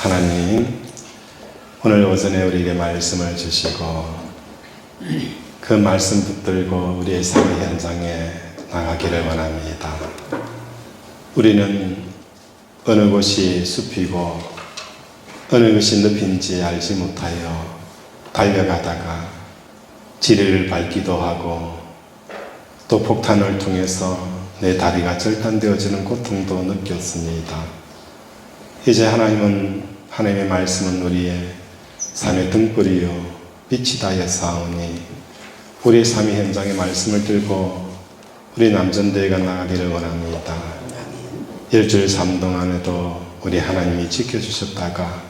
하나님, 오늘 오전에 우리에게 말씀을 주시고 그 말씀 붙들고 우리의 삶의 현장에 나가기를 원합니다. 우리는 어느 곳이 숲이고 어느 것이 늪인지 알지 못하여 달려가다가 지뢰를 밟기도 하고 또 폭탄을 통해서 내 다리가 절단되어지는 고통도 느꼈습니다. 이제 하나님의 말씀은 우리의 삶의 등불이요 빛이 다여 사오니 우리의 삶의 현장의 말씀을 들고 우리 남전대회가 나가기를 원합니다. 일주일 삶 동안에도 우리 하나님이 지켜주셨다가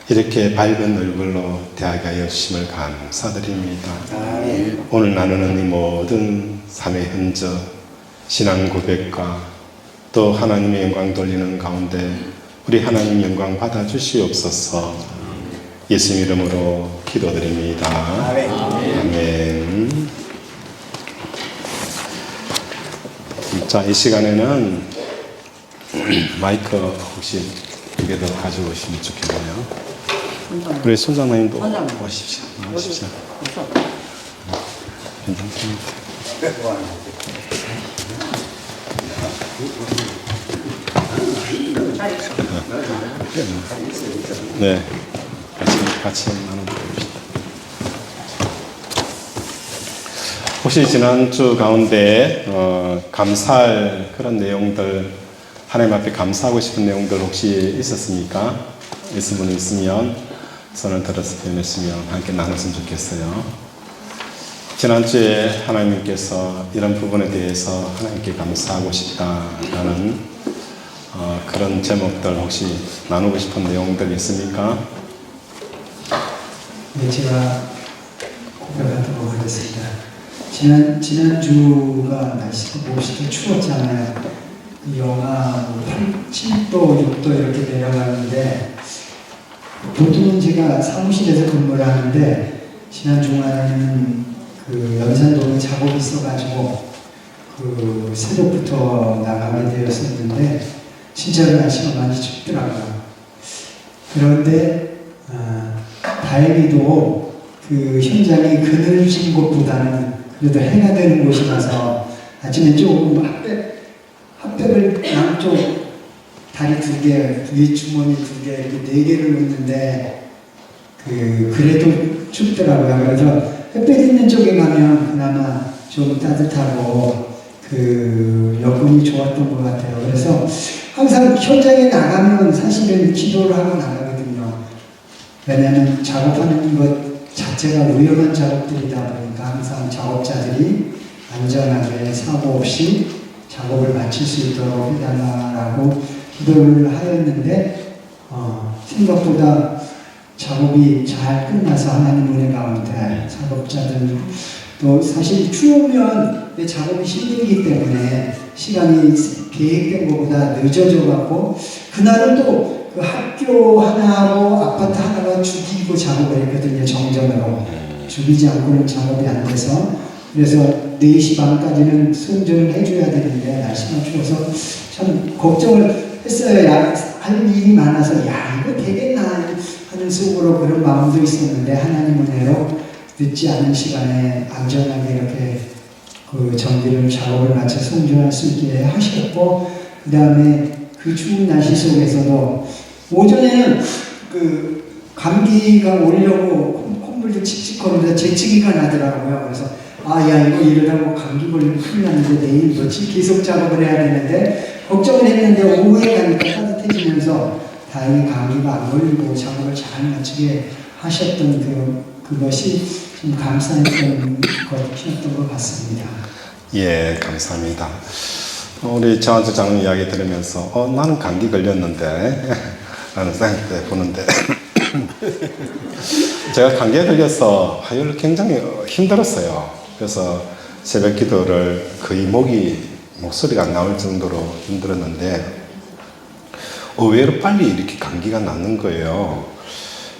이렇게 밝은 얼굴로 대하게 하여 주심을 감사드립니다. 오늘 나누는 이 모든 삶의 흔적, 신앙 고백과 또 하나님의 영광 돌리는 가운데 우리 하나님 영광 받아 주시옵소서. 예수님 이름으로 기도드립니다. 아멘. 자, 이 시간에는 마이크 혹시 두 개 더 가지고 오시면 좋겠네요. 우리 손장님도 오십시오. 나오십시오. 괜찮습니다. 네, 같이 나눠봅시다. 혹시 지난주 가운데 감사할 그런 내용들, 하나님 앞에 감사하고 싶은 내용들 혹시 있었습니까? 있은 분이 있으면 손을 들어서 표현했으면 함께 나눴으면 좋겠어요. 지난주에 하나님께서 이런 부분에 대해서 하나님께 감사하고 싶다라는 그런 제목들 혹시 나누고 싶은 내용들 있습니까? 네, 제가 고백하도록 하겠습니다. 지난주가 날씨가 무엇이 추웠잖아요. 영하 7도, 6도 이렇게 내려가는데 보통은 제가 사무실에서 근무를 하는데 지난 주말에는 그 연산동에 작업이 있어가지고 그 새벽부터 나가게 되었었는데 진짜로 날씨가 많이 춥더라고요. 그런데 다행히도 그 현장이 그늘진 곳보다는 그래도 해가 되는 곳이라서 아침에 조금 핫팩을 양쪽 다리 2개, 위에 주머니 2개, 이렇게 4개를 놓는데 그래도 춥더라고요. 그래서 햇볕 있는 쪽에 가면 그나마 좀 따뜻하고 여건이 좋았던 것 같아요. 그래서 항상 현장에 나가면 사실은 기도를 하고 나가거든요. 왜냐하면 작업하는 것 자체가 위험한 작업들이다 보니까 항상 작업자들이 안전하게 사고 없이 작업을 마칠 수 있도록 해달라고 기도를 하였는데 생각보다 작업이 잘 끝나서 하나님 은혜 가운데 작업자들 또 사실 추우면 내 작업이 힘들기 때문에 시간이 계획된 것보다 늦어져 갖고 그날은 또 그 학교 하나하고 아파트 하나가 죽이고 작업을 했거든요. 정전으로 죽이지 않고는 작업이 안 돼서 그래서 4시 반까지는 승전을 해줘야 되는데 날씨가 추워서 참 걱정을 했어요. 할 일이 많아서 이거 되겠나 하는 속으로 그런 마음도 있었는데 하나님 은혜로 늦지 않은 시간에 안전하게 이렇게 그 전기를 작업을 마쳐 성전할 수 있게 하셨고 그 다음에 그 추운 날씨 속에서도 오전에는 그 감기가 오려고 콧물도 칙칙거리면서 재채기가 나더라고요. 그래서 이거 이러다가 감기 걸리면 큰일 나는데 내일 며칠 계속 작업을 해야 되는데 걱정을 했는데 오후에 가니까 따뜻해지면서 다행히 감기가 안 걸리고 작업을 잘 마치게 하셨던 그것이 좀 감사했던 것이었던 것 같습니다. 예, 감사합니다. 우리 정한수 장로님 이야기 들으면서 나는 감기 걸렸는데 라는 생각을 보는데 제가 감기에 걸려서 화요일 굉장히 힘들었어요. 그래서 새벽 기도를 거의 목소리가 안 나올 정도로 힘들었는데 의외로 빨리 이렇게 감기가 낫는 거예요.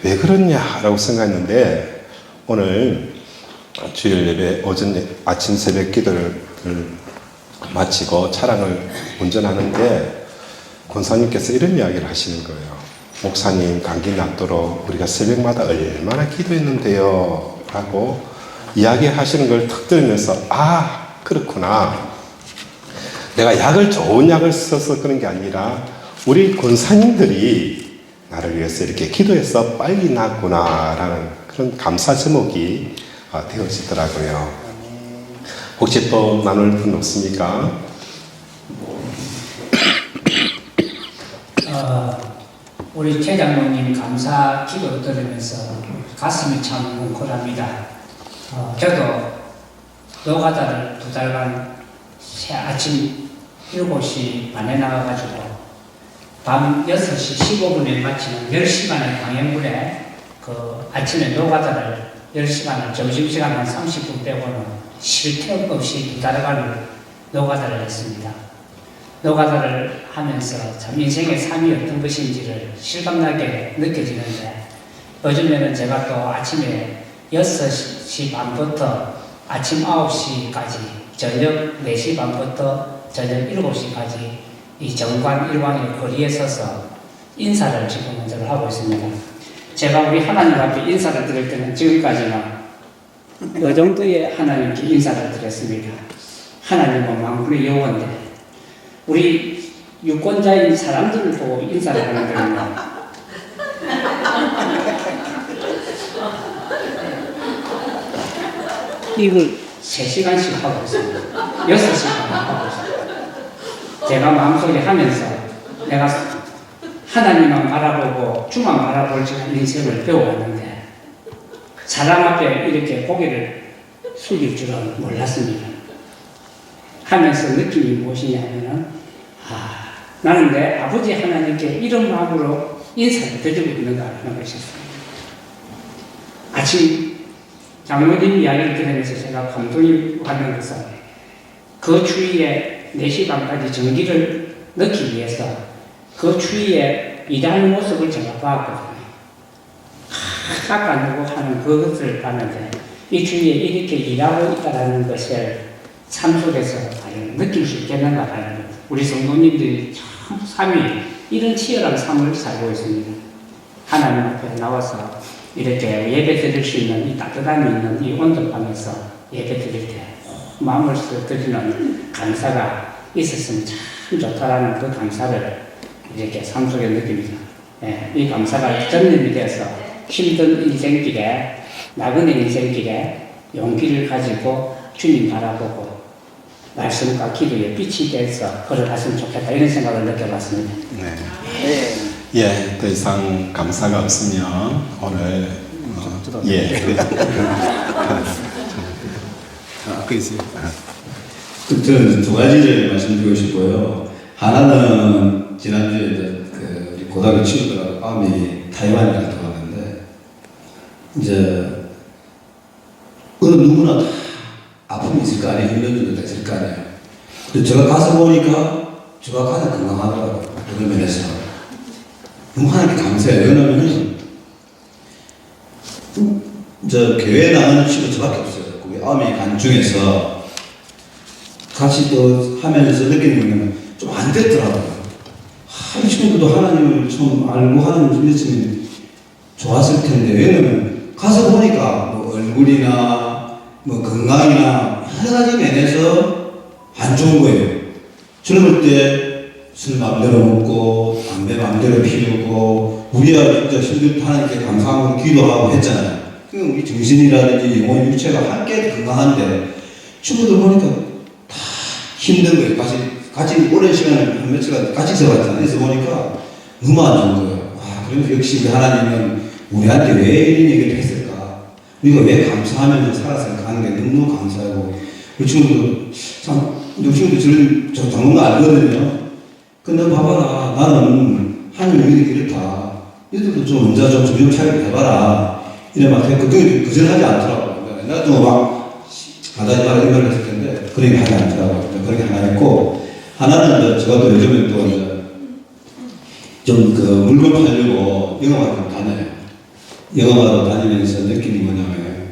왜 그러냐라고 생각했는데 오늘 주일 예배 아침 새벽 기도를 마치고 차량을 운전하는데 권사님께서 이런 이야기를 하시는 거예요. 목사님 감기 낫도록 우리가 새벽마다 얼마나 기도했는데요 라고 이야기하시는 걸 탁 들으면서 아 그렇구나, 내가 좋은 약을 써서 그런 게 아니라 우리 권사님들이 나를 위해서 이렇게 기도해서 빨리 낫구나 라는 그런 감사 제목이 되어지더라고요. 혹시 또 나눌 분 없습니까? 우리 최 장로님 감사 기도 들으면서 가슴이 참 뭉클합니다. 저도 노가다를 2달간 아침 7시 반에 나가가지고 밤 6시 15분에 마치는 10시간의 강연물에 그 아침에 노가다를 10시간을 점심시간 한 30분 빼고는 쉴 틈 없이 2달간을 노가다를 했습니다. 노가다를 하면서 참 인생의 삶이 어떤 것인지를 실감나게 느껴지는데, 요즘에는 제가 또 아침에 6시 반부터 아침 9시까지, 저녁 4시 반부터 저녁 7시까지 이 정관 일왕의 거리에 서서 인사를 지금 먼저 하고 있습니다. 제가 우리 하나님 앞에 인사를 드릴 때는 지금까지는 그 정도의 하나님께 인사를 드렸습니다. 하나님은 만군의 여호와인데 우리 유권자인 사람들을 보고 인사를 하는 거예요. 이걸 3시간씩 하고 있습니다. 6시간 하고 있습니다. 제가 마음속에 하면서 내가 하나님만 바라보고 주만 바라볼 인생을 배워왔는데 사람 앞에 이렇게 고개를 숙일 줄은 몰랐습니다. 하면서 느낌이 무엇이냐면은 나는 내 아버지 하나님께 이런 마음으로 인사를 드리고 있는가 하는 것이었습니다. 아침 장로님 이야기를 들으면서 제가 감동이 받는 것은 그 추위에 4시 반까지 전기를 넣기 위해서 그 추위에 일하는 모습을 제가 봤거든요. 깎아내고 하는 그것을 봤는데 이 추위에 이렇게 일하고 있다는 것을 삶 속에서 과연 느낄 수 있겠는가 하는 것. 우리 성도님들이 참 삶이 이런 치열한 삶을 살고 있습니다. 하나님 앞에 나와서 이렇게 예배 드릴 수 있는 이 따뜻함이 있는 이 온돌방에서 예배 드릴 때 마음을 드리는 감사가 있었으면 참 좋다라는 그 감사를 이렇게 삶 속에 느낍니다. 이 감사가 전념이 되어서 힘든 인생길에, 나그네 인생길에 용기를 가지고 주님 바라보고 말씀과 기도에 빛이 돼서 걸어갔으면 좋겠다, 이런 생각을 느껴봤습니다. 네. 예, 더 이상 감사가 없으면 오늘 저는 2가지를 말씀드리고 싶고요. 하나는 지난주에 우리 고등학교 친구들하고 밤이 타이완에 갔다 왔는데, 이제 어느 누구나 다 아픔이 있을 거 아니에요. 힘든 점도 있을 거 아니에요. 근데 제가 가서 보니까 제가 가장 건강하더라고요. 그런 면에서 너무 하나님께 감사해요. 왜냐면은 저 교회 나가는 친구 저밖에 없어요. 거기 암이 간 중에서 같이 또 하면서 느끼는 거는 좀 안 됐더라고요. 이 친구들도 하나님을 좀 알고 하나님을 좀 믿으면 좋았을 텐데, 왜냐면 가서 보니까 뭐 얼굴이나 뭐 건강이나 여러 가지 면에서 안 좋은 거예요. 젊을 때 술 마음대로 먹고 담배 마음대로 피우고 우리가 진짜 힘들다 하나님께 감사하고 기도하고 했잖아요. 우리 정신이라든지 영혼 육체가 함께 건강한데 친구들 보니까 다 힘든 거예요. 같이 오랜 시간을 한 며칠간 같이 있어봤잖아요. 그래서 보니까 너무 안 좋은 거예요. 그래서 역시 하나님은 우리한테 왜 이런 얘기를 했을까? 우리가 왜 감사하면서 살았을까 하는 게 너무 감사하고, 우리 친구도 참, 우리 친구도 저 장롱 알거든요. 근데 봐봐라, 나는 하나님이 이렇다. 얘들도 좀 먼저 좀 정신 차리게 해봐라. 이래 막 했고, 그전 하지 않더라고요. 나도 막 가다지 마라 이런 걸 했을 텐데, 그렇게 하지 않더라고요. 그렇게 하나 했고, 하나는 제가 또 요즘에 또 좀 물건 팔려고 영화관을 다녀요. 영화관을 다니면서 느끼는 뭐냐면,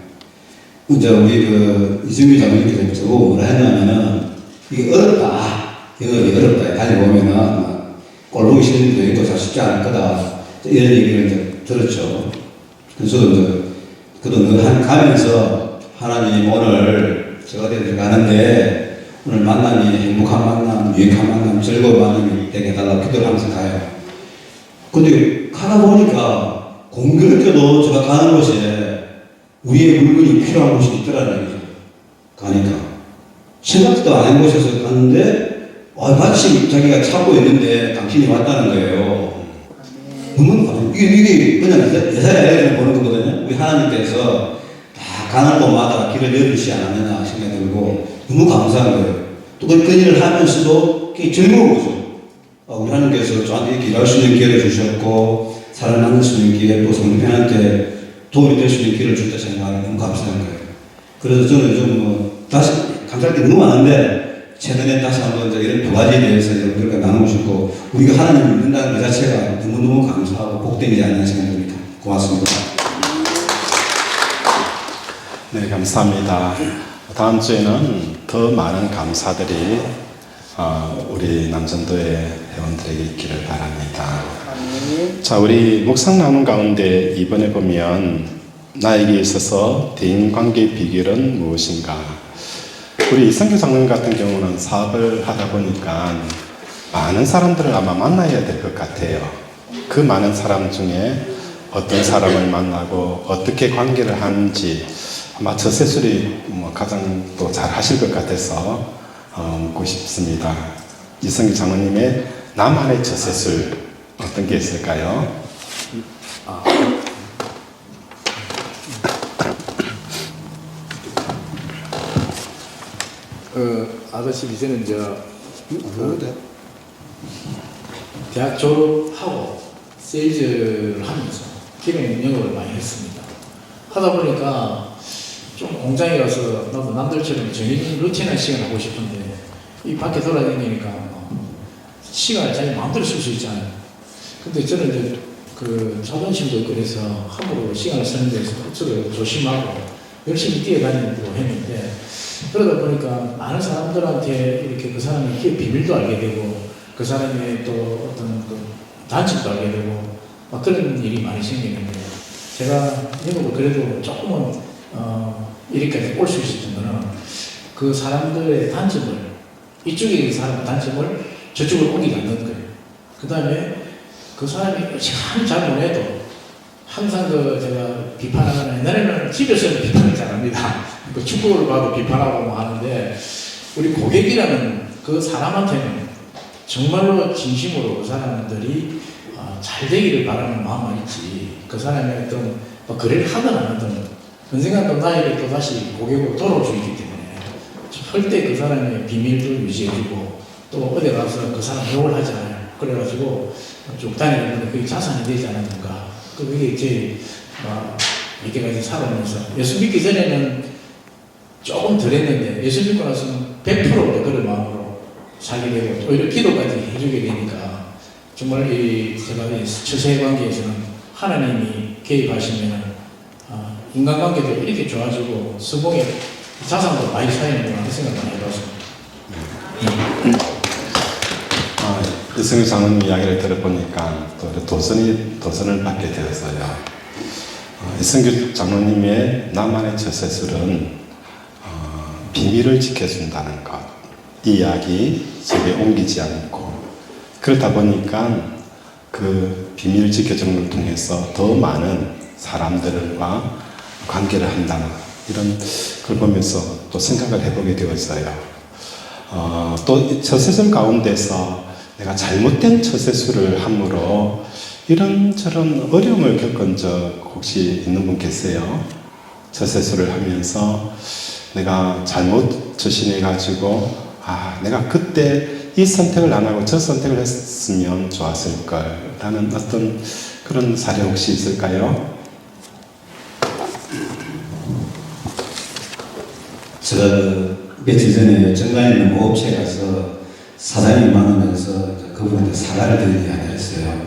이제 우리 이승규 장로님께서 저거 뭐라 했냐면은, 이게 어렵다. 영업이 어렵다. 다녀보면은 꼴보기 싫은 데도 있고 잘 쉽지 않을 거다. 이런 얘기를 이제 들었죠. 그래서 이제 그동안 가면서 하나님 오늘 제가 어디 가는데 오늘 만남이 행복한 만남, 유익한 만남, 즐거운 만남이 되게 해달라고 기도를 하면서 가요. 근데 가다 보니까 공교롭게도 제가 가는 곳에 우리의 물건이 필요한 곳이 있더라는 얘기죠. 가니까 생각도 안 한 곳에서 갔는데 마침 자기가 찾고 있는데 당신이 왔다는 거예요. 너무 이게 그냥 예사의 아이를 보는 거거든요. 우리 하나님께서 다 가는 곳마다 길을 열으시지 않았느냐 생각이 들고 너무 감사한 거예요. 또 그 일을 하면서도 그게 즐거운 거죠. 우리 하나님께서 저한테 이렇게 일할 수 있는 기회를 주셨고 사람 만날 수 있는 기회, 또 성도편한테 도움이 될 수 있는 기회를 줄 때 생각하면 너무 감사한 거예요. 그래서 저는 요즘 다시 감사할 게 너무 많은데 최근에 다시 한번 이런 두 가지에 대해서 여러분들과 나누고 싶고 우리가 하나님을 믿는다는 그 자체가 너무너무 감사하고 복되지 않는 생각입니다. 고맙습니다. 네, 감사합니다. 다음 주에는 더 많은 감사들이 우리 남전도의 회원들에게 있기를 바랍니다. 자, 우리 묵상 나눈 가운데 이번에 보면 나에게 있어서 대인관계의 비결은 무엇인가? 우리 이성규 장로님 같은 경우는 사업을 하다 보니까 많은 사람들을 아마 만나야 될 것 같아요. 그 많은 사람 중에 어떤 사람을 만나고 어떻게 관계를 하는지 아마 저세술이 가장 또 잘 하실 것 같아서 묻고 싶습니다. 이성규 장로님의 나만의 저세술 어떤 게 있을까요? 아다시피 저는 대학 졸업하고 세일즈를 하면서 기능 영업을 많이 했습니다. 하다 보니까 좀 공장에 가서 나도 남들처럼 정해진 루틴한 시간 하고 싶은데 이 밖에 돌아다니니까 시간을 자기 마음대로 쓸 수 있잖아요. 근데 저는 이제 그 자존심도 있고 그래서 함부로 시간을 쓰는 데서 그쪽을 조심하고 열심히 뛰어다니고 했는데 그러다 보니까 많은 사람들한테 이렇게 그 사람의 기업 비밀도 알게 되고 그 사람의 또 어떤 그 단점도 알게 되고 막 그런 일이 많이 생기는데 제가 영업을 그래도 조금은 이렇게까지 올 수 있었던 거는 그 사람들의 단점을 이쪽에 있는 사람의 단점을 저쪽으로 옮기지 않는 거예요. 그 다음에 그 사람이 참 잘 못해도 항상 제가 비판하는 옛날에는 집에서는 비판을 잘합니다. 그 축구를 봐도 비판하고 하는데 우리 고객이라는 그 사람한테는 정말로 진심으로 그 사람들이 잘 되기를 바라는 마음만 있지 그 사람의 어떤 거래를 하든 안 하든 언젠가 또 나에게 또 다시 고객으로 돌아올 수 있기 때문에 절대 그 사람의 비밀도 유지해주고 또 어디 가서 그 사람 욕을 하잖아요. 그래가지고 쭉 다니는데 그게 자산이 되지 않았는가. 그게 제일 이렇게까지 살아오면서 예수 믿기 전에는 조금 덜 했는데 예수 믿고 나서는 100% 그런 마음으로 살게 되고 오히려 기도까지 해주게 되니까 정말 제가 이 처세 관계에서는 하나님이 개입하시면 인간관계도 이렇게 좋아지고 성공의 자산도 많이 쌓이는구나 하는 생각을 많이 해봤습니다. 이승규 장로님 이야기를 들어보니까 또 도전을 받게 되었어요. 이승규 장로님의 나만의 저세술은 비밀을 지켜준다는 것. 이 이야기 집에 옮기지 않고 그러다 보니까 그 비밀을 지켜주는 걸 통해서 더 많은 사람들과 관계를 한다는 이런 걸 보면서 또 생각을 해보게 되었어요. 또 저세술 가운데서 내가 잘못된 처세술을 함으로 이런저런 어려움을 겪은 적 혹시 있는 분 계세요? 처세술을 하면서 내가 잘못 처신해가지고 내가 그때 이 선택을 안 하고 저 선택을 했으면 좋았을 걸 라는 어떤 그런 사례 혹시 있을까요? 제가 며칠 전에 정관에 있는 모업체에 가서 사장님 만나면서 그분한테 사과를 드리는 이야기를 했어요.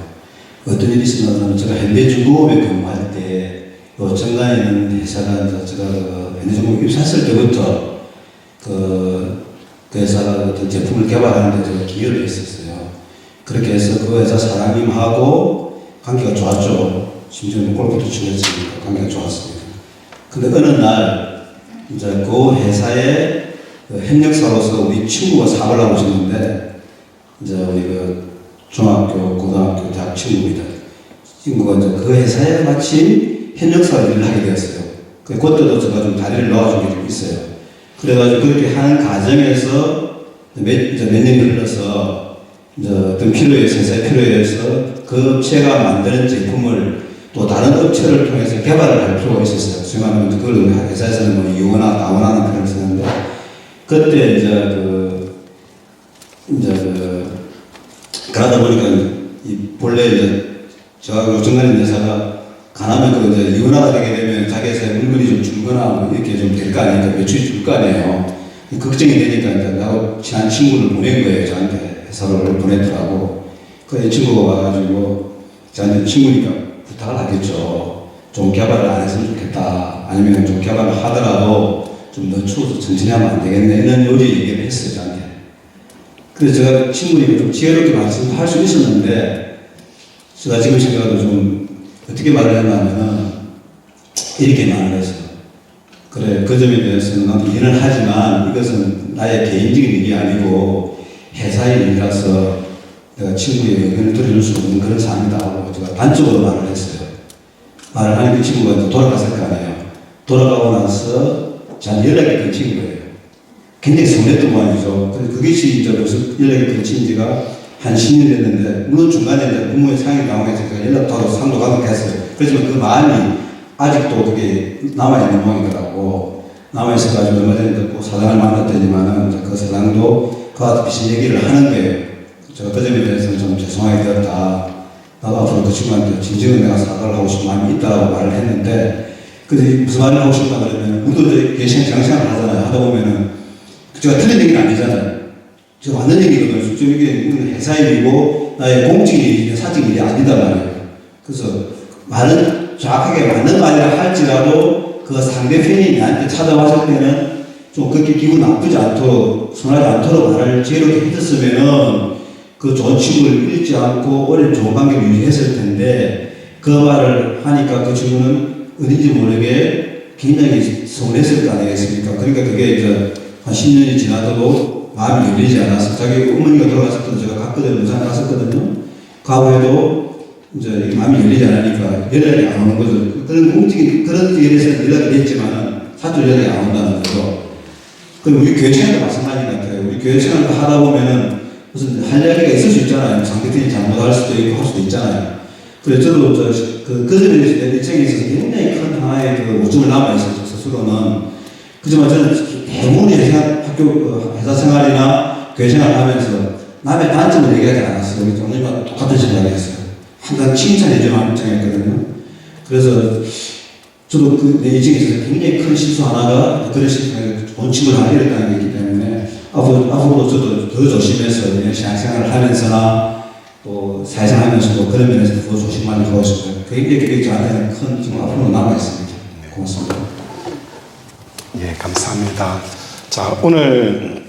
어떤 일이 있었냐면 제가 현대중공업에 근무할 때 정관에 있는 회사가 제가 현대중공업 입사했을 때부터 그 회사가 어떤 제품을 개발하는 데 제가 기여를 했었어요. 그렇게 해서 그 회사 사장님하고 관계가 좋았죠. 심지어 골프도 치고 했으니까 관계가 좋았습니다. 근데 어느 날 이제 그 회사의 그 협력사로서 우리 친구가 사업을 하고 있었는데 이제 우리 그 중학교, 고등학교, 대학 친구입니다. 친구가 이제 그 회사에 마침 협력사 일을 하게 되었어요. 그때도 제가 좀 다리를 놓아준 게 좀 있어요. 그래가지고 그렇게 하는 과정에서 몇 년이 흘러서 이제 어떤 회사의 필요에 의해서 그 업체가 만드는 제품을 또 다른 업체를 통해서 개발을 할 필요가 있었어요. 수행하면 그걸 우리 회사에서는 뭐 이원화, 나원화는 표현을 쓰는데 그때 그러다 보니까 본래 저하고 정관인 여사가 가나면 이제 이혼하게 되게 되면 자기 회사에 물건이 좀 줄거나 뭐 이렇게 좀 될 거 아니니까 매출이 줄 거 아니에요. 걱정이 되니까 이제 나하고 친한 친구를 보낸 거예요. 저한테 회사를 보냈더라고. 그 친구가 와가지고 저한테 친구니까 부탁을 하겠죠. 좀 개발을 안 했으면 좋겠다. 아니면 좀 개발을 하더라도 좀 늦춰서 천천히 하면 안 되겠네. 이런 요리 얘기를 했어요. 저한테. 그래서 제가 친구니까 좀 지혜롭게 말씀할 수 있었는데 제가 지금 생각해도 좀 어떻게 말을 했냐면은 이렇게 말을 했어요. 그래, 그 점에 대해서는 나도 이해는 하지만 이것은 나의 개인적인 일이 아니고 회사의 일이라서 내가 친구의 의견을 들어줄 수 없는 그런 사안이다 하고 제가 단적으로 말을 했어요. 말을 하니까 친구가 이제 돌아갔을 거 아니에요. 돌아가고 나서 저한테 연락이 끊긴 거예요. 굉장히 서운했던 모양이죠. 그래서 그것이 이제 벌써 연락이 끊긴 지가 한 10년 됐는데, 물론 중간에 이제 부모의 상해 당황해서 연락하고 상도 가고 했어요. 그렇지만 그 마음이 아직도 그게 남아있는 모양이더라고. 남아있어가지고 얼마 전에 그 사장을 만났더니만은 그 사장도 그와 같이 얘기를 하는 거예요. 제가 그 점에 대해서는 좀 죄송하게 되었다. 나도 앞으로 그 친구한테 진정은 내가 사과를 하고 싶은 마음이 있다고 말을 했는데, 근데 무슨 말을 하고 싶다 그러면, 우리도 계신 장생활을 하잖아요. 하다 보면은, 제가 틀린 얘기는 아니잖아요. 제가 맞는 얘기거든요. 솔직히 이게 회사 일이고, 나의 공직 일이, 사직 일이 아니다 말이에요. 그래서 말은 정확하게 맞는 말이라 할지라도, 그 상대편이 나한테 찾아왔을 때는 좀 그렇게 기분 나쁘지 않도록, 손하지 않도록 말을 지혜롭게 해줬으면은, 그 좋은 친구를 잃지 않고 오랜 좋은 관계를 유지했을 텐데 그 말을 하니까 그 친구는 어딘지 모르게 굉장히 서운했을 거 아니겠습니까? 그러니까 그게 이제 한 10년이 지나도 마음이 열리지 않아서 자기 어머니가 돌아갔을 때도 제가 갔거든요. 부산 갔었거든요. 가고에도 이제 마음이 열리지 않으니까 연락이 안 오는 거죠. 그런 공직이 그런 일에서 연락이 됐지만 사실 연락이 안 온다는 거죠. 그럼 우리 교회 생활도 마찬가지 같아요. 우리 교회 생활도 하다 보면은 무슨 할 이야기가 있을 수 있잖아요. 상대편이 잘못할 수도 있고 할 수도 있잖아요. 그래서 저도 그 점에 대해서 내 입장에 있어서 굉장히 큰 하나의 그 오점을 남아있었죠. 스스로는. 그렇지만 저는 대부분의 회사 생활이나 교회 생활을 하면서 남의 단점을 얘기하지 않았어요. 우리 오늘과 똑같은 생각을 했어요. 항상 칭찬해주는 입장이었거든요. 그래서 저도 내 인생에 있어서 굉장히 큰 실수 하나가 그런 실수가 좋은 친구를 하나 잃었다는 게 있기 때문에 앞으로 저도 더 조심해서 신앙생활을 하면서나 또 사회생활 하면서도 그런 면에서 더 조심하는 하고 싶어요. 그게 저한테는 큰 지금 앞으로 남아있습니다. 고맙습니다. 예, 감사합니다. 자, 오늘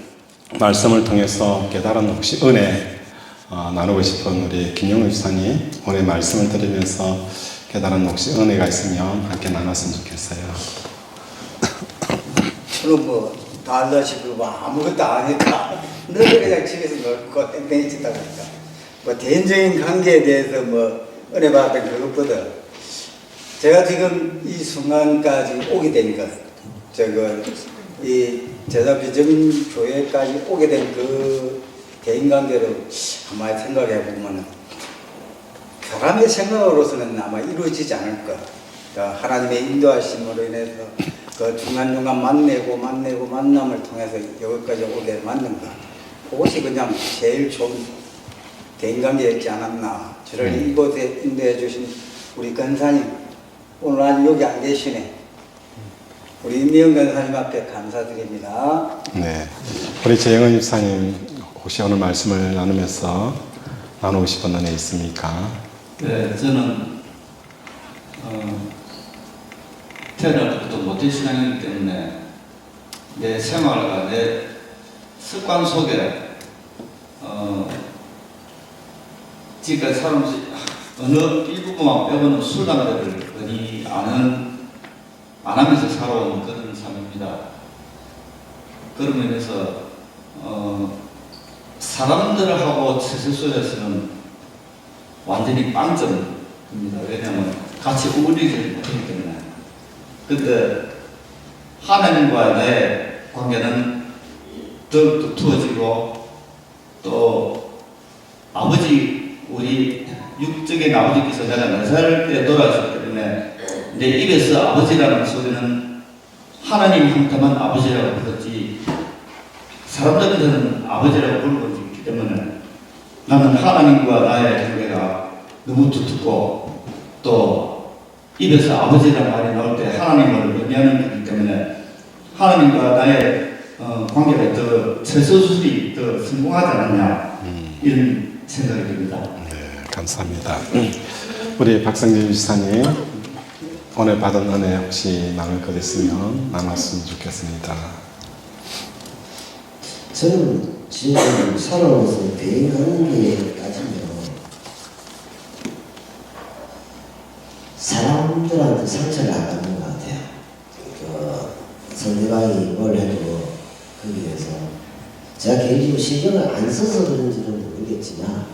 말씀을 통해서 깨달은 혹시 은혜 나누고 싶은 우리 김영우 집사님 오늘 말씀을 들으면서 깨달은 혹시 은혜가 있으면 함께 나눴으면 좋겠어요. 저는 다 알다시피 아무것도 안 하니까 늘 그냥 집에서 놀고 땡땡이 치다 보니까 개인적인 관계에 대해서 은혜 받았던 그것보다 제가 지금 이 순간까지 오게 된 것, 이 제자비전 교회까지 오게 된 그 개인 관계를 한번 생각해 보면은 교감의 생각으로서는 아마 이루어지지 않을 것. 하나님의 인도하심으로 인해서 그 중간중간 만남을 통해서 여기까지 오게 만든 것. 그것이 그냥 제일 좋은 대인관계였지 않았나. 저를 이곳에 인도해 주신 우리 권사님, 오늘 아직 여기 안 계시네. 우리 임미영 권사님 앞에 감사드립니다. 네, 우리 재영은 집사님 혹시 오늘 말씀을 나누면서 나누고 싶은 은혜 있습니까? 네, 저는 태어날 때부터 모태 신앙이기 때문에 내 생활과 내 습관 속에 지금까지 살면서 어느 일부 축구만 빼고는 술, 담배를 거의 안 하면서 살아온 그런 삶입니다. 그런 면에서 사람들하고 세세소에서는 완전히 빵점입니다. 왜냐하면 같이 어울리지 못하기 때문에. 근데 하나님과 나의 관계는 더욱더 두어지고 또 아버지 우리 육적인 아버지께서 내가 4살 때 돌아가셨기 때문에 내 입에서 아버지라는 소리는 하나님한테만 아버지라고 부르지 사람들한테는 아버지라고 부르고 있기 때문에 나는 하나님과 나의 관계가 너무 두텁고 또 입에서 아버지라는 말이 나올 때 하나님을 의미하는 거기 때문에 하나님과 나의 관계가 더 최소수이 더 성공하지 않았냐 이런 생각이 듭니다. 네, 감사합니다. 우리 박성진 지사님 오늘 받은 은혜 혹시 나눌 것 있으면 나눴으면 좋겠습니다. 저는 지금 살아오면서 대인하는 게 따지면 사람들한테 상처를 안 받는 것 같아요. 상대방이 뭘 해도 거기에서 제가 개인적으로 신경을 안 써서 그런지는 모르겠지만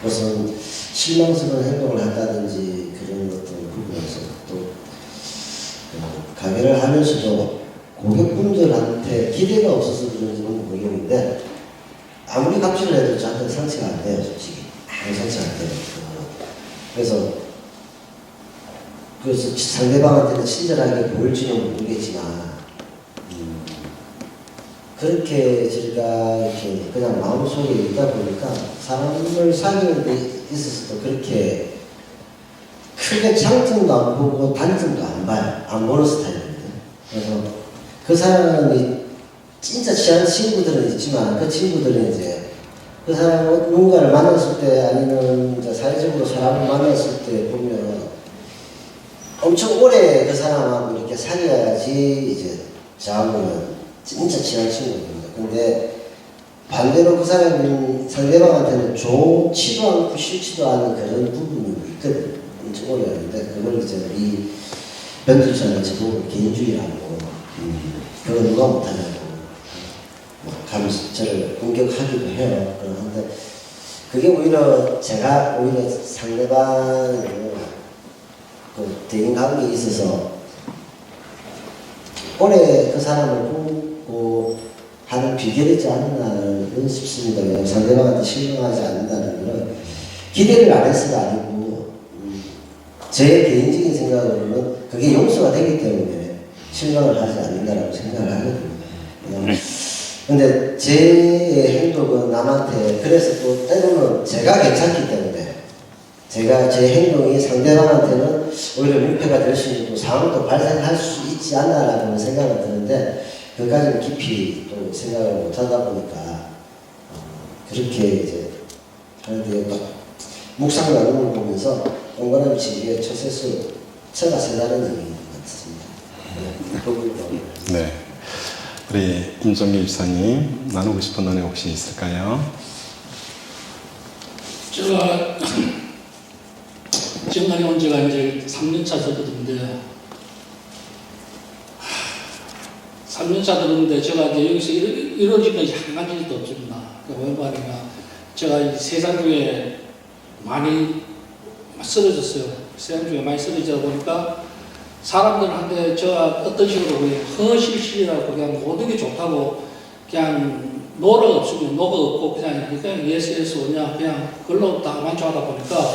무슨 실망스러운 행동을 한다든지 그런 어떤 부분에서 또 가게를 하면서도 고객분들한테 기대가 없어서 그런지는 모르겠는데 아무리 갑질을 해도 저한테 상처가 안 돼요. 솔직히 아무 상처가 안 돼요. 그래서 상대방한테는 친절하게 보일지는 모르겠지만 그렇게 제가 이렇게 그냥 마음속에 있다 보니까 사람을 사귀는 데 있어서도 그렇게 크게 장점도 안 보고 단점도 안 봐요. 안 보는 스타일입니다. 그래서 그 사람이 진짜 친한 친구들은 있지만 그 친구들은 이제 그 사람 누군가를 만났을 때 아니면 이제 사회적으로 사람을 만났을 때 보면 엄청 오래 그 사람하고 이렇게 사귀어야지 이제 저하고는 진짜 친한 친구입니다. 근데 반대로 그 사람이 상대방한테는 좋지도 않고 싫지도 않은 그런 부분이 있거든요. 엄청 오래 하는데 그걸 이제 우리 변두천은 저보고 개인주의라고 그거 누가 못하냐고 저를 공격하기도 해요. 그런데 그게 오히려 제가 오히려 상대방을 그 대인관계에 있어서 오래 그 사람을 보고 하는 비결이지 않나 싶습니다. 왜냐하면 상대방한테 실망하지 않는다는 것은 기대를 안 해서가 아니고 제 개인적인 생각으로는 그게 용서가 되기 때문에 실망을 하지 않는다라고 생각을 하거든요. 근데 제 행동은 남한테 그래서 또 때로는 제가 괜찮기 때문에 제가 제 행동이 상대방한테는 오히려 민폐가 될 수 있고 상황도 발생할 수 있지 않나라는 생각은 드는데 그까지는 깊이 또 생각을 못하다 보니까 그렇게 이제 하는데 묵상 나눔을 보면서 동그라미 치기에 처세수 처가 세다는 얘기 같습니다. 네, 우리 임종기 집사님 나누고 싶은 은혜 혹시 있을까요? 제가 지금까지 온 지가 이제 3년차 접어드는데 3년차 들었는데 제가 이제 여기서 이루어진 것이 한 가지도 없습니다. 왜 말이냐, 제가 이 세상 중에 많이 쓰러졌어요. 세상 중에 많이 쓰러지다 보니까 사람들한테 제가 어떤 식으로 허실실이라고 그냥 모든 게 좋다고 그냥 노력 없으면 노가 없고 그냥 예스 오냐 그냥 그걸로 다 만족하다 보니까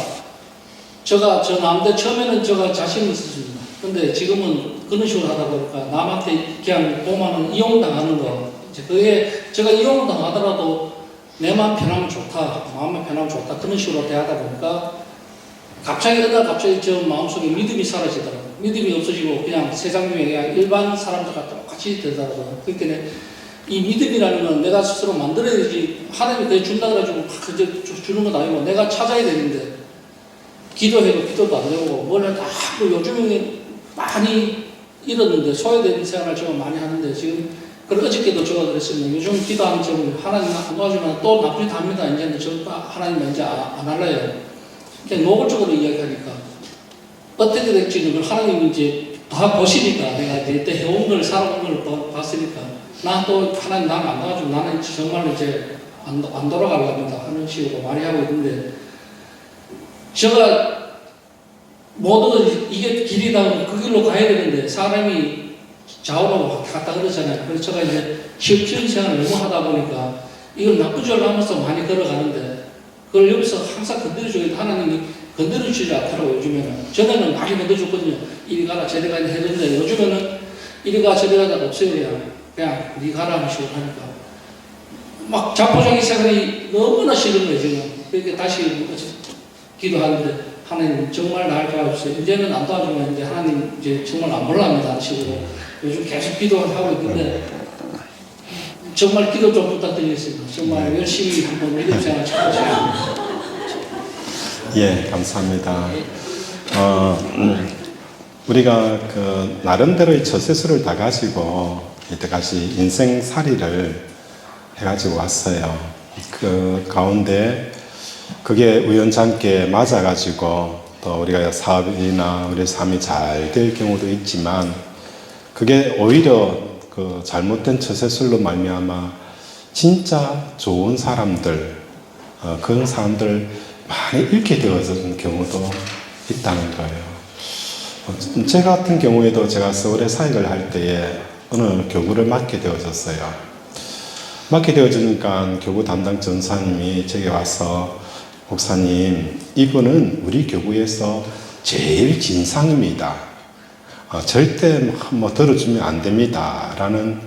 제가 저 남들 처음에는 제가 자신이 있었습니다. 근데 지금은 그런 식으로 하다 보니까 남한테 그냥 보면은 이용당하는 거. 이제 그게 제가 이용당하더라도 내 마음 편하면 좋다, 마음만 편하면 좋다 그런 식으로 대하다 보니까 갑자기 저 마음속에 믿음이 사라지더라고요. 믿음이 없어지고 그냥 세상 중에 그냥 일반 사람들과 똑같이 되더라고요. 그러니까 이 믿음이라는 건 내가 스스로 만들어야지 하나님이 그게 준다 그래가지고 그저 주는 건 아니고 내가 찾아야 되는데 기도해도 기도도 안 되고 뭘 해도 요즘에 많이 잃었는데 소외된 생활을 제가 많이 하는데 지금 어저께도 제가 그랬습니다. 요즘 기도하면 하나님 안 도와주면 또 나쁜 짓 합니다. 이제는 저 하나님 이제 안 할래요. 그냥 노골적으로 이야기하니까 어떻게 될지는 그걸 하나님이 이제 다 보시니까 내가 이제 해온 걸 살아온 걸 봤으니까 나 또 하나님 나는 안 도와주고 나는 정말 이제 안 돌아가려합니다 하는 식으로 많이 하고 있는데 제가 모든 이게 길이다 그 길로 가야 되는데 사람이 좌우로 갔다 그러잖아요. 그래서 제가 이제 시험 생활을 너무 하다 보니까 이걸 나쁜 줄 알면서 많이 걸어가는데 그걸 여기서 항상 건드려줘야 돼. 하나님이 건드려주지 않더라고 요즘에는. 전에는 많이 건드려줬거든요. 이리 가라 저리 가라 했는데 요즘에는 이리 가 저리 가다 없어요. 그냥 니 가라 하시고 하니까 막 자포자기 생활이 너무나 싫은 거예요 지금. 그러니까 다시 기도하는데 하나님 정말 날 도와주세요. 이제는 안 도와주면 이제 하나님 이제 정말 안 볼랍니다 식으로 요즘 계속 기도를 하고 있는데 정말 기도 좀 부탁드리겠습니다. 정말 열심히 한번 믿음 생활 잘하시고. 예, 감사합니다. 우리가 그 나름대로의 처세술을 다 가지고 이때까지 인생살이를 해가지고 왔어요. 그 가운데 그게 우연찮게 맞아가지고 또 우리가 사업이나 우리 삶이 잘 될 경우도 있지만 그게 오히려 그 잘못된 처세술로 말미암아 진짜 좋은 사람들 그런 사람들 많이 잃게 되어지는 경우도 있다는 거예요. 제 같은 경우에도 제가 서울에 사역을 할 때에 어느 교구를 맡게 되어졌어요. 맡게 되어지니까 교구 담당 전사님이 제게 와서 목사님, 이분은 우리 교구에서 제일 진상입니다. 절대 뭐 들어주면 안 됩니다. 라는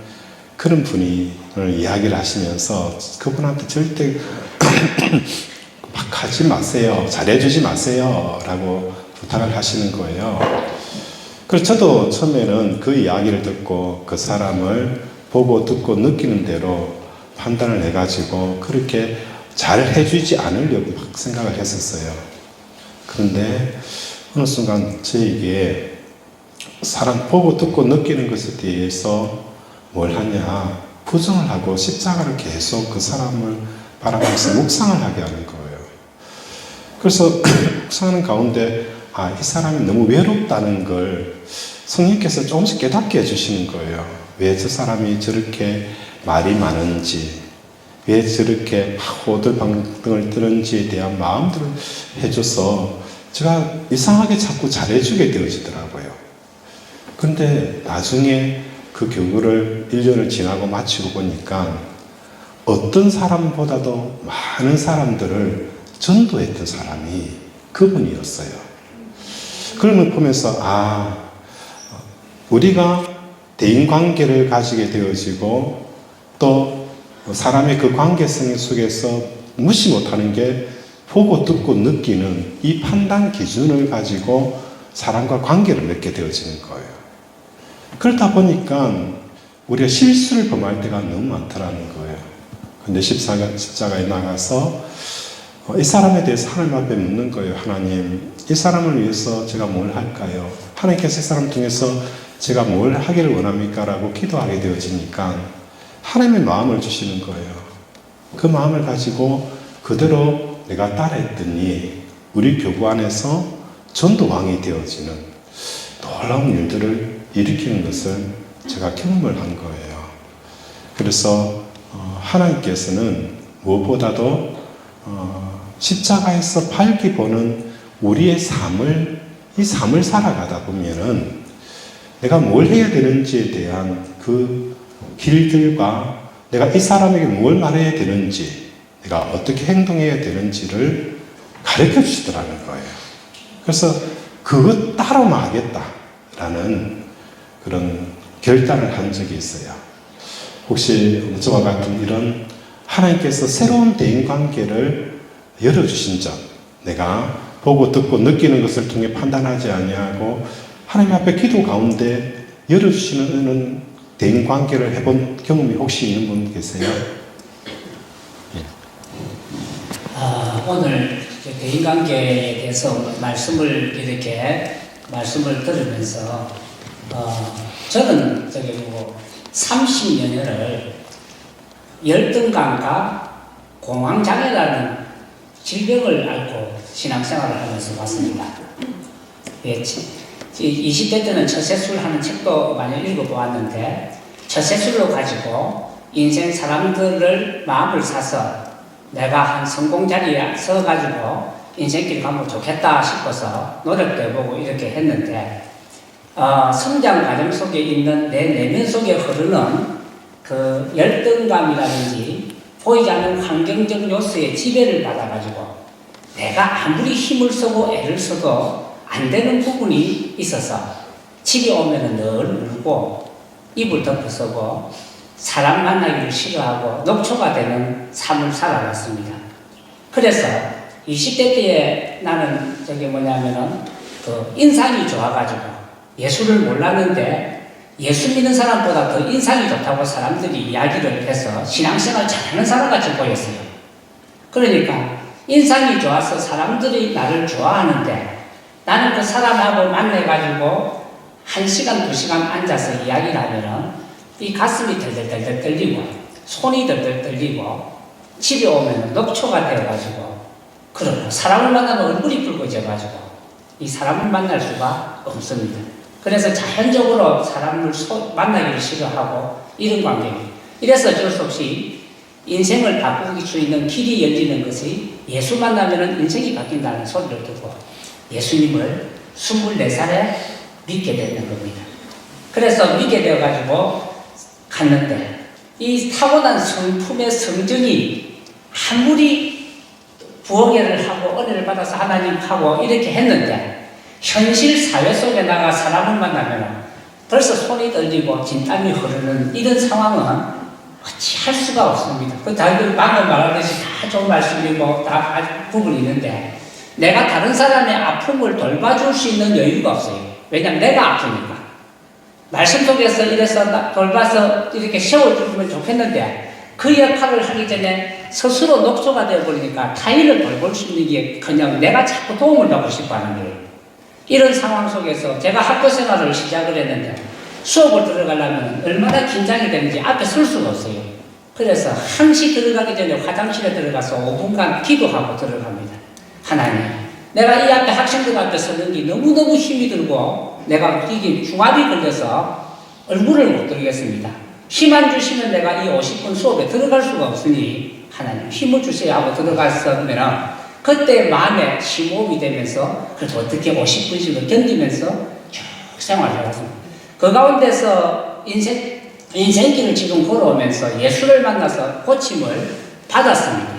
그런 분이 이야기를 하시면서 그분한테 절대 막 하지 마세요. 잘해주지 마세요. 라고 부탁을 하시는 거예요. 그래서 저도 처음에는 그 이야기를 듣고 그 사람을 보고 듣고 느끼는 대로 판단을 해가지고 그렇게 잘 해주지 않으려고 막 생각을 했었어요. 그런데 어느 순간 저에게 사람 보고 듣고 느끼는 것에 대해서 뭘 하냐 부정을 하고 십자가를 계속 그 사람을 바라보면서 묵상을 하게 하는 거예요. 그래서 묵상하는 가운데 이 사람이 너무 외롭다는 걸 성령께서 조금씩 깨닫게 해주시는 거예요. 왜 저 사람이 저렇게 말이 많은지, 왜 저렇게 호들방등을 뜨는지에 대한 마음들을 해줘서 제가 이상하게 자꾸 잘해주게 되어지더라고요. 그런데 나중에 그 교구를 1년을 지나고 마치고 보니까 어떤 사람보다도 많은 사람들을 전도했던 사람이 그분이었어요. 그걸 보면서 우리가 대인관계를 가지게 되어지고 또 사람의 그 관계성 속에서 무시 못하는 게 보고 듣고 느끼는 이 판단 기준을 가지고 사람과 관계를 맺게 되어지는 거예요. 그렇다 보니까 우리가 실수를 범할 때가 너무 많더라는 거예요. 근데 십자가에 나가서 이 사람에 대해서 하나님 앞에 묻는 거예요. 하나님, 이 사람을 위해서 제가 뭘 할까요? 하나님께서 이 사람 통해서 제가 뭘 하기를 원합니까? 라고 기도하게 되어지니까 하나님의 마음을 주시는 거예요. 그 마음을 가지고 그대로 내가 따라했더니 우리 교구 안에서 전도왕이 되어지는 놀라운 일들을 일으키는 것을 제가 경험을 한 거예요. 그래서 하나님께서는 무엇보다도 십자가에서 밝게 보는 우리의 이 삶을 살아가다 보면은 내가 뭘 해야 되는지에 대한 그 길들과 내가 이 사람에게 뭘 말해야 되는지, 내가 어떻게 행동해야 되는지를 가르쳐 주시더라는 거예요. 그래서 그것 따라만 하겠다라는 그런 결단을 한 적이 있어요. 혹시 저와 같은 이런 하나님께서 새로운 대인관계를 열어주신 점, 내가 보고 듣고 느끼는 것을 통해 판단하지 아니하고 하나님 앞에 기도 가운데 열어주시는 대인관계를 해본 경험이 혹시 있는 분 계세요? 예. 오늘 대인관계에 대해서 말씀을 들으면서 저는 30년여를 열등감과 공황장애라는 질병을 앓고 신앙생활을 하면서 왔습니다. 예, 20대 때는 처세술 하는 책도 많이 읽어보았는데 처세술로 가지고 인생 사람들을 마음을 사서 내가 한 성공 자리에 서가지고 인생길 가면 좋겠다 싶어서 노력도 해보고 이렇게 했는데 성장 과정 속에 있는 내 내면 속에 흐르는 그 열등감이라든지 보이지 않는 환경적 요소에 지배를 받아가지고 내가 아무리 힘을 쓰고 애를 써도 안 되는 부분이 있어서 집에 오면은 늘 울고 이불 덮어쓰고 사람 만나기를 싫어하고 녹초가 되는 삶을 살아갔습니다. 그래서 20대 때에 나는 그 인상이 좋아가지고 예수를 몰랐는데 예수 믿는 사람보다 더 인상이 좋다고 사람들이 이야기를 해서 신앙생활 잘하는 사람같이 보였어요. 그러니까 인상이 좋아서 사람들이 나를 좋아하는데 나는 그 사람하고 만나가지고 1시간, 2시간 앉아서 이야기를 하면은 이 가슴이 덜덜덜 떨리고 손이 덜덜 떨리고 집에 오면 녹초가 되어가지고 그러고 사람을 만나면 얼굴이 붉어져가지고 이 사람을 만날 수가 없습니다. 그래서 자연적으로 사람을 만나기를 싫어하고 이런 관계입니다. 이래서 어쩔 수 없이 인생을 바꾸기 수 있는 길이 열리는 것이 예수 만나면 인생이 바뀐다는 소리를 듣고 예수님을 24살에 믿게 되는 겁니다. 그래서 믿게 되어가지고 갔는데 이 타고난 성품의 성정이 아무리 부흥회를 하고 은혜를 받아서 하나님하고 이렇게 했는데 현실 사회 속에 나가 사람을 만나면 벌써 손이 떨리고 진땀이 흐르는 이런 상황은 어찌할 수가 없습니다. 그 다들 방금 말하듯이 다 좋은 말씀이고 다 부분이 있는데 내가 다른 사람의 아픔을 돌봐줄 수 있는 여유가 없어요. 왜냐하면 내가 아프니까. 말씀 속에서 이래서 돌봐서 이렇게 세워주면 좋겠는데 그 역할을 하기 전에 스스로 녹초가 되어버리니까 타인을 돌볼 수 있는 게 그냥 내가 자꾸 도움을 받고 싶어 하는 거예요. 이런 상황 속에서 제가 학교 생활을 시작을 했는데 수업을 들어가려면 얼마나 긴장이 되는지 앞에 설 수가 없어요. 그래서 항시 들어가기 전에 화장실에 들어가서 5분간 기도하고 들어갑니다. 하나님, 내가 이 앞에 학생들 앞에 서는 게 너무너무 힘이 들고 내가 이게 중압이 걸려서 얼굴을 못 들겠습니다. 힘 안 주시면 내가 이 50분 수업에 들어갈 수가 없으니 하나님 힘을 주세요 하고 들어갔으면 그때 마음에 심호흡이 되면서 그래서 어떻게 50분씩을 견디면서 쭉 생활을 해왔습니다. 그 가운데서 인생길을 지금 걸어오면서 예수를 만나서 고침을 받았습니다.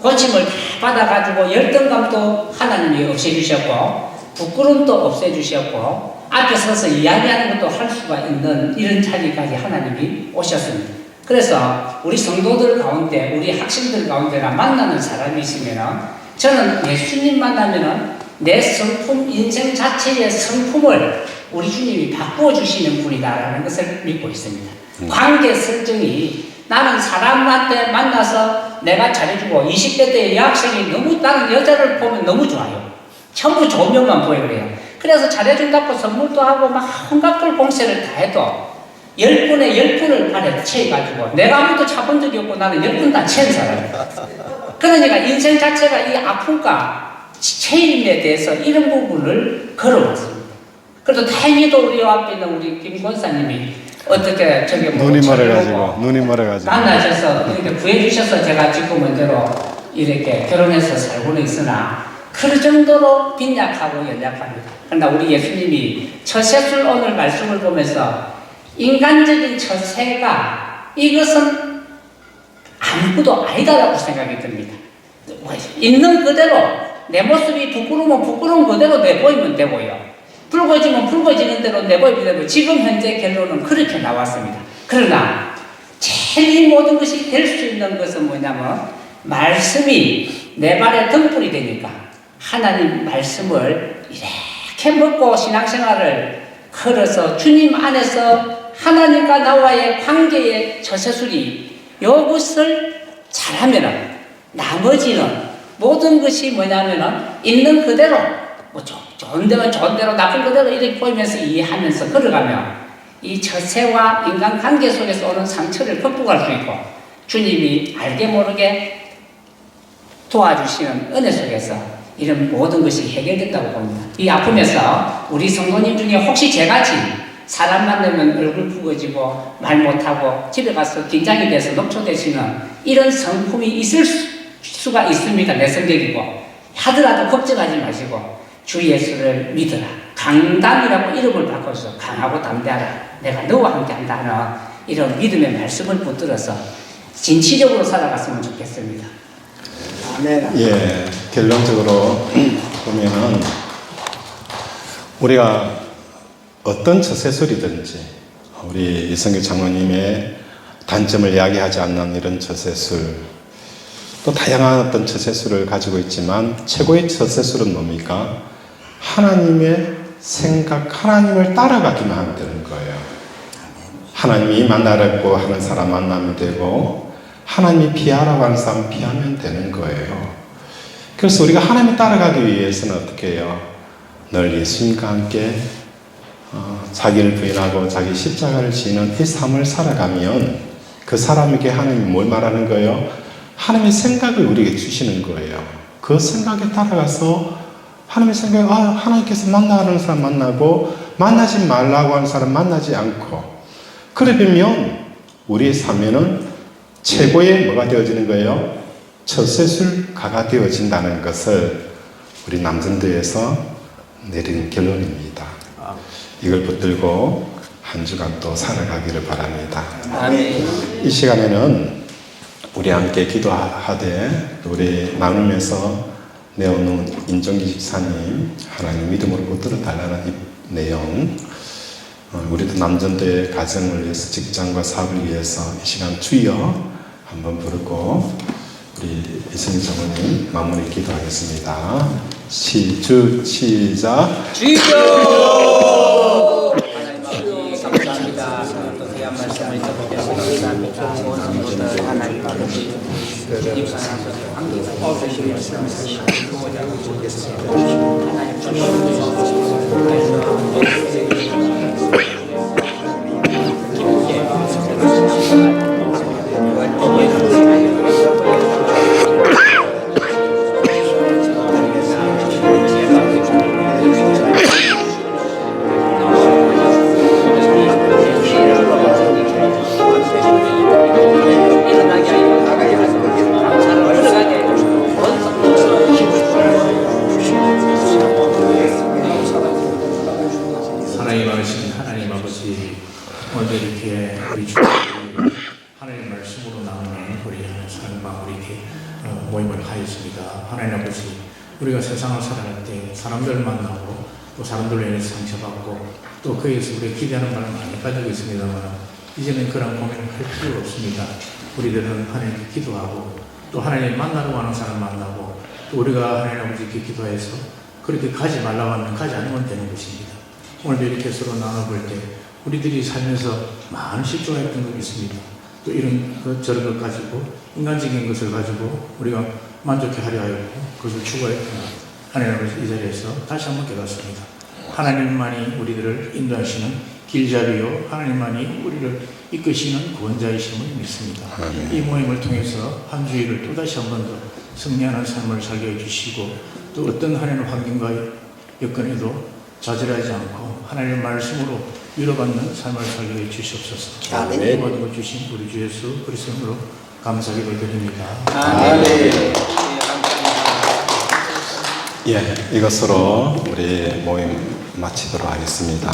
고침을 다 받아가지고 열등감도 하나님이 없애주셨고 부끄러움도 없애주셨고 앞에 서서 이야기하는 것도 할 수가 있는 이런 자리까지 하나님이 오셨습니다. 그래서 우리 성도들 가운데 우리 학생들 가운데나 만나는 사람이 있으면 저는 예수님 만나면은 내 성품 인생 자체의 성품을 우리 주님이 바꾸어 주시는 분이다라는 것을 믿고 있습니다. 관계 설정이 나는 사람한테 만나서 내가 잘해주고 20대 때 여학생이 너무 나는 여자를 보면 너무 좋아요. 전부 좋은 면만 보여요. 그래서 잘해준다고 선물도 하고 막 혼각별 공세를 다 해도 10분에 10분을 발에 채워가지고 내가 아무도 차본 적이 없고 나는 10분 다 채운 사람이에요. 그러니까 인생 자체가 이 아픔과 체임에 대해서 이런 부분을 걸어왔습니다. 그래도 다행히도 우리 앞에 있는 우리 김 권사님이 어떻게 저기 눈이 멀어가지고 만나셔서 이렇게 구해주셔서 제가 지금은 대로 이렇게 결혼해서 살고는 있으나 그 정도로 빈약하고 연약합니다. 그러나 우리 예수님이 처세술 오늘 말씀을 보면서 인간적인 처세가 이것은 아무것도 아니다라고 생각이 듭니다. 있는 그대로 내 모습이 부끄러우면 부끄러운 그대로 내보이면 되고요. 붉어지면 붉어지는 대로 내보이면 되고 지금 현재 결론은 그렇게 나왔습니다. 그러나 제일 이 모든 것이 될 수 있는 것은 뭐냐면 말씀이 내 발에 등불이 되니까 하나님 말씀을 이렇게 먹고 신앙생활을 걸어서 주님 안에서 하나님과 나와의 관계의 처세술이 이것을 잘하면 나머지는 모든 것이 뭐냐면은 있는 그대로 뭐 좋은 데면 좋은 대로 나쁜 그대로 이렇게 보이면서 이해하면서 걸어가면 이 처세와 인간관계 속에서 오는 상처를 극복할 수 있고 주님이 알게 모르게 도와주시는 은혜 속에서 이런 모든 것이 해결됐다고 봅니다. 이 아픔에서 우리 성도님 중에 혹시 저같이 사람 만나면 얼굴 푸거지고 말 못하고 집에 가서 긴장이 돼서 녹초되시는 이런 성품이 있을 수가 있습니다. 내 성격이고 하더라도 걱정하지 마시고 주 예수를 믿어라. 강담이라고 이름을 바꿔서 강하고 담대하라. 내가 너와 함께 한다는 이런 믿음의 말씀을 붙들어서 진취적으로 살아갔으면 좋겠습니다. 아멘. 예, 결론적으로 보면은 우리가 어떤 처세술이든지 우리 이성규 장로님의 단점을 이야기하지 않는 이런 처세술, 또 다양한 어떤 처세술을 가지고 있지만 최고의 처세술은 뭡니까? 하나님의 생각, 하나님을 따라가기만 하면 되는 거예요. 하나님이 만나라고 하는 사람 만나면 되고 하나님이 피하라고 하는 사람 피하면 되는 거예요. 그래서 우리가 하나님을 따라가기 위해서는 어떻게 해요? 늘 예수님과 함께 자기를 부인하고 자기 십자가를 지는 이 삶을 살아가면 그 사람에게 하나님이 뭘 말하는 거예요? 하나님의 생각을 우리에게 주시는 거예요. 그 생각에 따라가서 하나님의 생각에 하나님께서 만나는 사람 만나고 만나지 말라고 하는 사람 만나지 않고 그러면 우리의 삶에는 최고의 뭐가 되어지는 거예요? 처세술가가 되어진다는 것을 우리 남전도에서 내린 결론입니다. 이걸 붙들고 한 주간 또 살아가기를 바랍니다. 이 시간에는 우리 함께 기도하되 우리 나누면서 내오는 인정기 집사님 하나님 믿음으로 붙들어 달라는 이 내용, 우리도 남전도의 가정을 위해서 직장과 사업을 위해서 이 시간 주여 한번 부르고 우리 이승희 장로님 마무리 기도하겠습니다. 시작. 주여! 하나님 감사합니다. 또 귀한 말씀을 듣게 해서 감사합니다. 모든 분들 하나님 아버지 입산하셔서 함께 주신 말씀을 주고자 하겠습니다. 하나님 하나님 아버지, 하나님 아버지, 오늘 이렇게 우리 주 하나님 말씀으로 나오는 우리 사랑방 우리 모임을 하였습니다. 하나님 아버지, 우리가 세상을 살아갈 때 사람들 만나고 또 사람들로 인해서 상처받고 또 그에서 우리가 기대하는 바를 많이 가지고 있습니다만 이제는 그런 고민을 할 필요 없습니다. 우리들은 하나님께 기도하고 또 하나님 만나러 가는 사람 만나고 또 우리가 하나님 아버지께 기도해서 그렇게 가지 말라고 하면 가지 않으면 되는 것입니다. 오늘도 이렇게 서로 나눠볼 때 우리들이 살면서 많은 실조가 있던 것 있습니다. 또 이런 저런 것 가지고 인간적인 것을 가지고 우리가 만족해 하려 하였고 그것을 추구했구나. 하나님 아버지 이 자리에서 다시 한번 깨닫습니다. 하나님만이 우리들을 인도하시는 길잡이요 하나님만이 우리를 이끄시는 구원자이심을 믿습니다. 이 모임을 통해서 한 주일을 또다시 한 번 더 승리하는 삶을 살게 해주시고 또 어떤 하나님의 환경과 여건에도 좌절하지 않고 하나님의 말씀으로 위로받는 삶을 살게 해주시옵소서. 아멘. 모든 것 주신 우리 주 예수 그리스도로 감사기도 드립니다. 아멘. 예, 이것으로 우리 모임 마치도록 하겠습니다.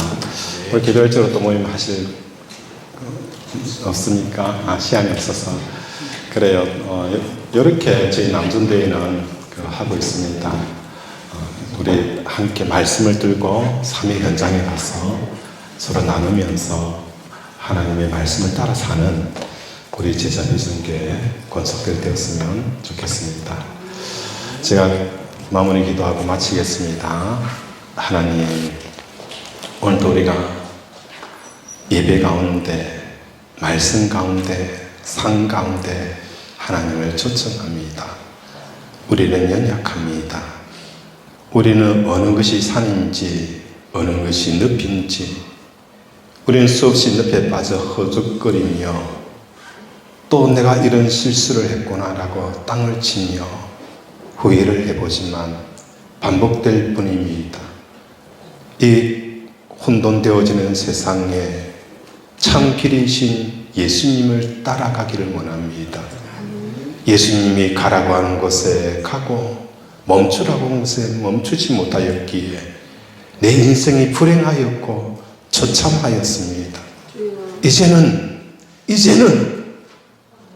오늘 개별적으로 또 모임 하실 없습니까? 시간이 없어서. 그래요. 이렇게 저희 남전도에는 하고 있습니다. 우리 함께 말씀을 들고 삼위 현장에 가서 서로 나누면서 하나님의 말씀을 따라 사는 우리 제자 미전교회 권속들 되었으면 좋겠습니다. 제가 마무리 기도하고 마치겠습니다. 하나님, 오늘도 우리가 예배 가운데, 말씀 가운데, 상 가운데 하나님을 초청합니다. 우리는 연약합니다. 우리는 어느 것이 산인지 어느 것이 늪인지 우리는 수없이 늪에 빠져 허죽거리며 또 내가 이런 실수를 했구나라고 땅을 치며 후회를 해보지만 반복될 뿐입니다. 이 혼돈되어지는 세상에 참 길이신 예수님을 따라가기를 원합니다. 예수님이 가라고 하는 곳에 가고 멈추라고 하는 곳에 멈추지 못하였기에 내 인생이 불행하였고 처참하였습니다. 이제는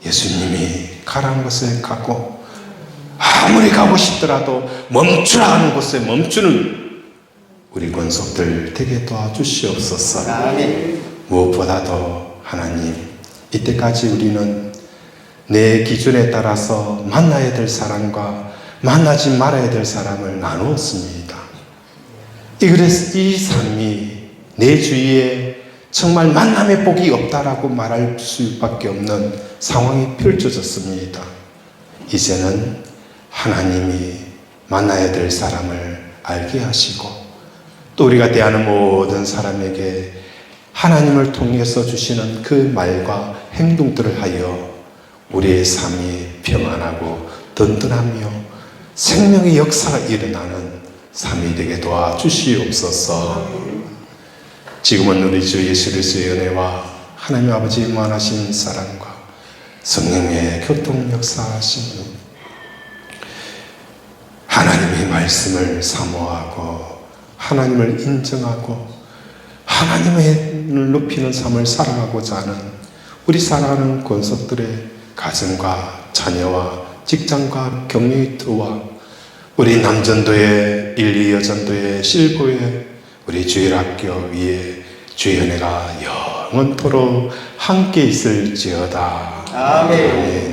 예수님이 가라는 곳에 가고 아무리 가고 싶더라도 멈추라 하는 곳에 멈추는 우리 권속들 되게 도와주시옵소서. 무엇보다도 하나님, 이때까지 우리는 내 기준에 따라서 만나야 될 사람과 만나지 말아야 될 사람을 나누었습니다. 그래서 이 삶이 내 주위에 정말 만남의 복이 없다라고 말할 수밖에 없는 상황이 펼쳐졌습니다. 이제는 하나님이 만나야 될 사람을 알게 하시고 또 우리가 대하는 모든 사람에게 하나님을 통해서 주시는 그 말과 행동들을 하여 우리의 삶이 평안하고 든든하며 생명의 역사가 일어나는 삶이 되게 도와주시옵소서. 지금은 우리 주 예수 그리스도의 은혜와 하나님 아버지의 무한하신 사랑과 성령의 교통 역사하심은 하나님의 말씀을 사모하고 하나님을 인정하고 하나님을 높이는 삶을 살아가고자 하는 우리 사랑하는 권속들의 가정과 자녀와 직장과 경유이트와 우리 남전도의 1, 2 여전도의 실고의 우리 주일학교 위에 주의 은혜가 영원토록 함께 있을지어다. 아멘.